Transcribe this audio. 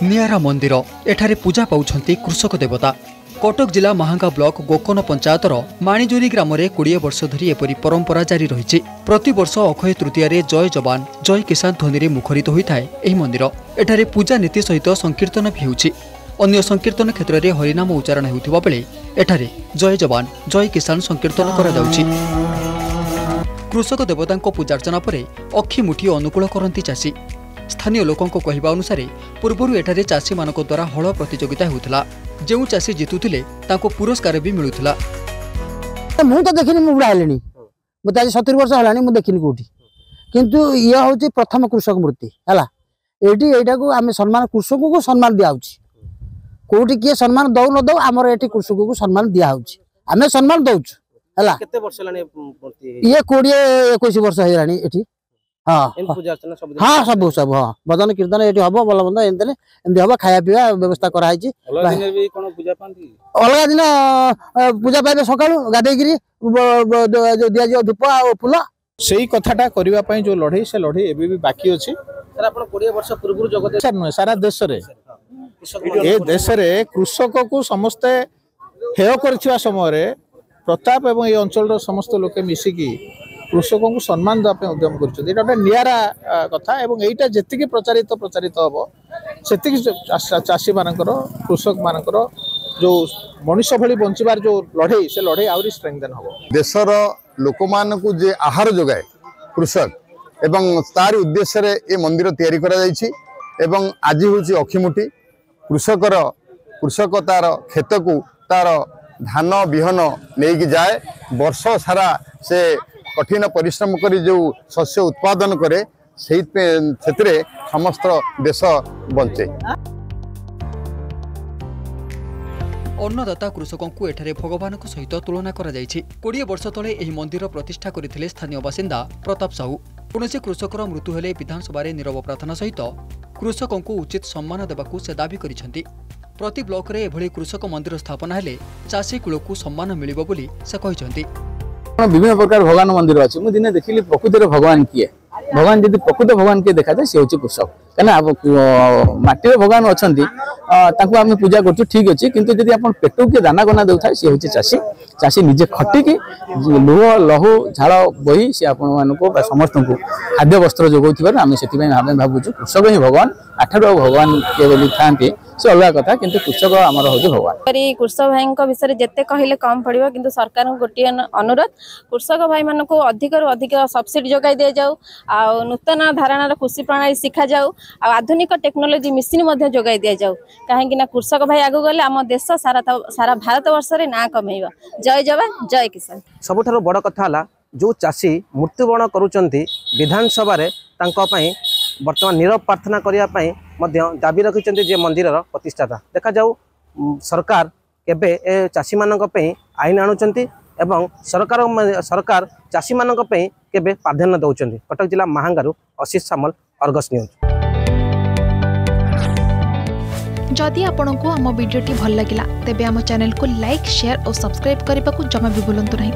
नियारा मंदिर एठारे पूजा पाउछंती कृषक देवता। कटक जिला महांगा ब्लॉक गोकन पंचायतर माणिजोरी ग्राम में 20 वर्ष धरी एपरी परंपरा जारी रही। प्रति वर्ष अक्षय तृतीय जय जवान जय किसान ध्वनि मुखरित होता है यह मंदिर। एठारे पूजा नीति सहित संकीर्तन भी होछि। अन्य संकीर्तन क्षेत्र में हरिनाम उच्चारण होता बेले एठारे जय जवान जय किसान संकीर्तन करा जाउछि। कृषक देवता पूजार्चना पर अक्षि मुठी अनुकूल करती चाषी। स्थानीय लोकों कहवा अनुसार पूर्वर एठारे चाषी मान द्वारा हल प्रतियोगिता होता। जो चाषी जितुले पुरस्कार भी मिलूला। मुझे तो देखनी बुढ़ा है मुझे 70 वर्ष है मुझे देखनी कौटी किंतु ये हूँ प्रथम कृषक मूर्ति है ये आम सम्मान कृषक को सम्मान दिया कौटी किए सम्मान दौ न दौ आमर ये कृषक को सम्मान दिया आम सम्मान दौचु है ये 20-21 वर्ष है। हाँ हाँ सब सब हाँ भजन कीर्तन ये हम भल मंद एमती हम खाया पीवा व्यवस्था कराई। अलग दिन पूजा पाइबे सका गाधे दि धूप फूल से कथाटा करने जो लड़े से लड़े एवं भी बाकी अच्छी नुहे सारा देश कृषक को समस्ते हेय कर समय प्रताप एवं ये अंचल समस्त लोके मिसिकी कृषकों को सम्मान देवाई उद्यम कर निरा कथा एवं यहीटा जी प्रचारित हम से चाषी मानकर कृषक मानकर जो मनुष्य भली बंचार जो लड़े से लड़े आहरी स्ट्रेंथन हम देशर लोक मान जे आहार जोगाए कृषक एवं तार उद्देश्य ये मंदिर तैयारी करा एवं आज हूँ अक्षिमुठी कृषक तार खेत को तार धान बिहन नहीं जाए वर्ष सारा से कठिन परिश्रम करी जो शस्य उत्पादन करे से समस्त देश बंचे। अन्नदाता कृषकों को एठारे भगवान सहित तुलना करा जायछि। 20 वर्ष तले एही मंदिर प्रतिष्ठा करथिले स्थानीय बासिंदा प्रताप साहू। कौनसी कृषकर मृत्यु हेले विधानसभा नीरव प्रार्थना सहित कृषकों को उचित सम्मान देबाकू से दाबी करिसेंति। प्रति ब्लॉक रे एभली कृषक मंदिर स्थापना हेले चाषी कूल को सम्मान मिलिबो बोली से कहिसेंति। विभिन्न प्रकार भगवान मंदिर अच्छे मुझे दिन देखिली प्रकृतिर भगवान किए भगवान जब प्रकृत भगवान किए देखा जाए सी हूँ कृषक कहीं माटी भगवान अच्छा आम पूजा कर ठीक अच्छे किंतु जब आप पेट किए दाना गना दे सी हूँ चाषी चाषी निजे खटिकी लुह लहू झाड़ बही सी आपण समस्त को खाद्य वस्त्र जोगाऊ आम से भावुँ कृषक ही भगवान आठ भगवान किए था से अलग कथा किंतु कृषक आमर हूँ भगवान। कृषक भाई विषय जिते कहले कम पड़ो किंतु सरकार गोटे अनुरोध कृषक भाई मान को अधिक अधिक सब्सिडी जोगाई दि जाऊ आ नूतन धारणार कृषि प्रणाली शिखा जाऊ आधुनिक टेक्नोलोजी मेसीन जोगाई दि जाऊ कहीं कृषक भाई आगु गले आम देश सारा भारत वर्ष में ना कमेब। जय जवान जय किसान। सबुठ बड़ कथा जो चाषी मृत्युवरण करुँच विधानसभा वर्तमान नीरव प्रार्थना करने दाबी रखिंट जे मंदिर प्रतिष्ठाता देखा जाऊ सरकार केबे ए चाषी मानक आईन आणुचंती एवं सरकार चाषी मानक केबे प्राधान्य दौरान। कटक जिला महांगारू आशीष सामल अर्गस न्यूज। जदि आपंक आम भिडी भल लगा तेब आम चैनल को लाइक शेयर और सब्सक्राइब करने को जमा भी भूलु नहीं।